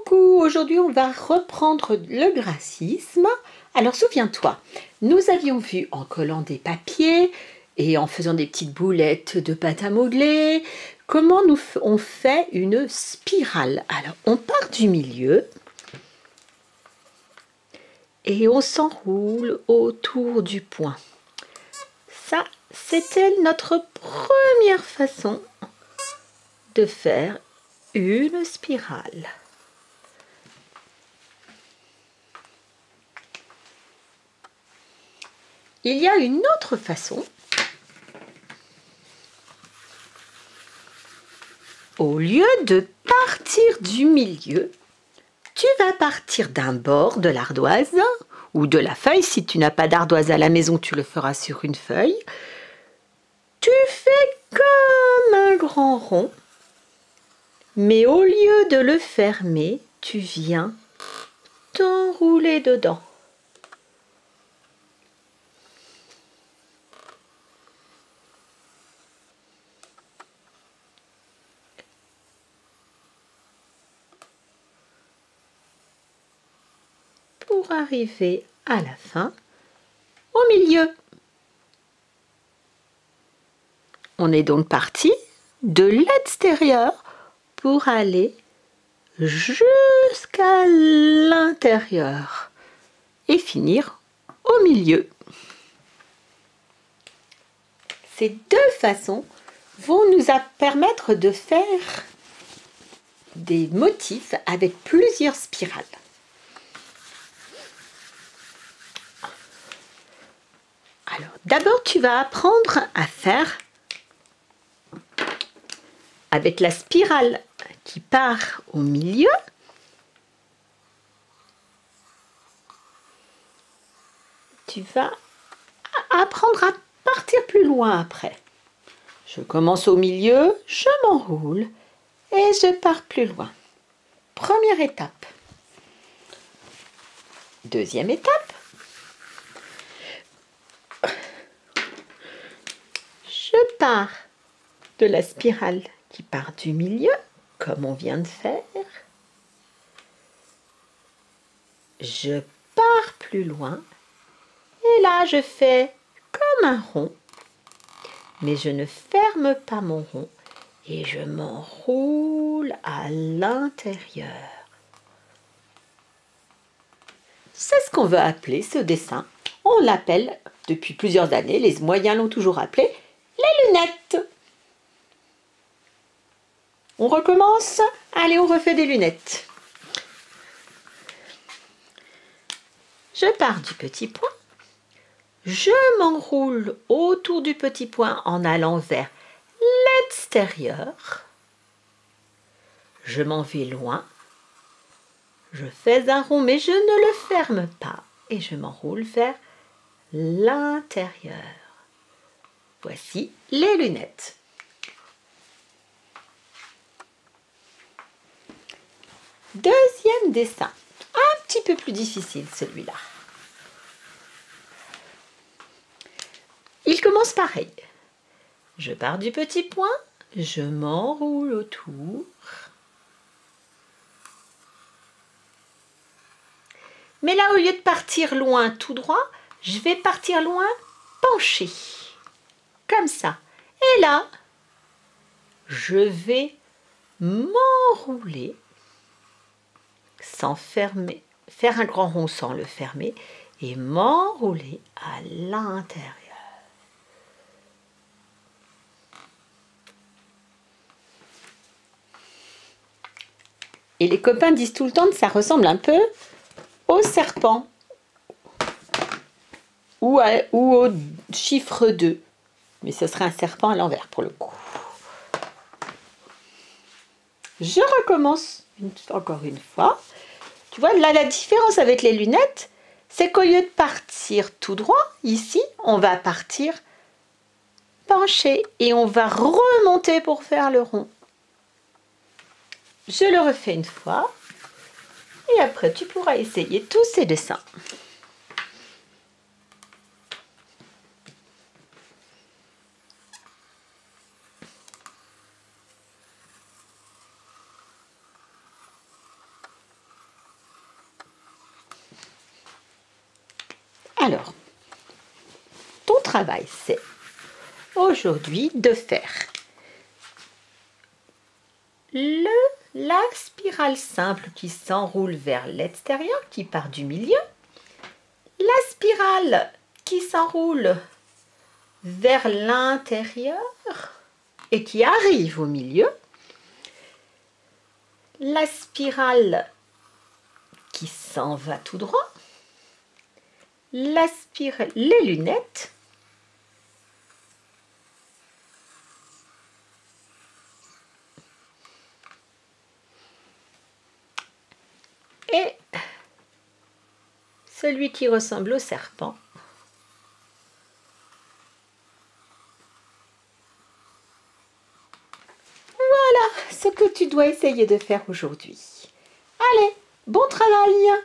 Coucou, aujourd'hui on va reprendre le graphisme. Alors souviens-toi, nous avions vu en collant des papiers et en faisant des petites boulettes de pâte à modeler, comment on fait une spirale. Alors on part du milieu et on s'enroule autour du point. Ça, c'était notre première façon de faire une spirale. Il y a une autre façon. Au lieu de partir du milieu, tu vas partir d'un bord de l'ardoise ou de la feuille. Si tu n'as pas d'ardoise à la maison, tu le feras sur une feuille. Tu fais comme un grand rond, mais au lieu de le fermer, tu viens t'enrouler dedans. Pour arriver à la fin, au milieu. On est donc parti de l'extérieur pour aller jusqu'à l'intérieur et finir au milieu. Ces deux façons vont nous permettre de faire des motifs avec plusieurs spirales. Alors, d'abord, tu vas apprendre à faire avec la spirale qui part au milieu. Tu vas apprendre à partir plus loin après. Je commence au milieu, je m'enroule et je pars plus loin. Première étape. Deuxième étape. Je pars de la spirale qui part du milieu, comme on vient de faire. Je pars plus loin. Et là, je fais comme un rond. Mais je ne ferme pas mon rond. Et je m'enroule à l'intérieur. C'est ce qu'on veut appeler ce dessin. On l'appelle, depuis plusieurs années, les moyens l'ont toujours appelé, les lunettes. On recommence? Allez, on refait des lunettes. Je pars du petit point. Je m'enroule autour du petit point en allant vers l'extérieur. Je m'en vais loin. Je fais un rond, mais je ne le ferme pas. Et je m'enroule vers l'intérieur. Voici les lunettes. Deuxième dessin. Un petit peu plus difficile celui-là. Il commence pareil. Je pars du petit point, je m'enroule autour. Mais là, au lieu de partir loin tout droit, je vais partir loin penché. Comme ça. Et là, je vais m'enrouler sans fermer, faire un grand rond sans le fermer et m'enrouler à l'intérieur. Et les copains disent tout le temps que ça ressemble un peu au serpent ou au chiffre 2. Mais ce serait un serpent à l'envers pour le coup. Je recommence encore une fois. Tu vois, là, la différence avec les lunettes, c'est qu'au lieu de partir tout droit, ici, on va partir penché et on va remonter pour faire le rond. Je le refais une fois et après tu pourras essayer tous ces dessins. Alors, ton travail, c'est aujourd'hui de faire la spirale simple qui s'enroule vers l'extérieur, qui part du milieu, la spirale qui s'enroule vers l'intérieur et qui arrive au milieu, la spirale qui s'en va tout droit, la spirale, les lunettes, et celui qui ressemble au serpent. Voilà ce que tu dois essayer de faire aujourd'hui. Allez, bon travail!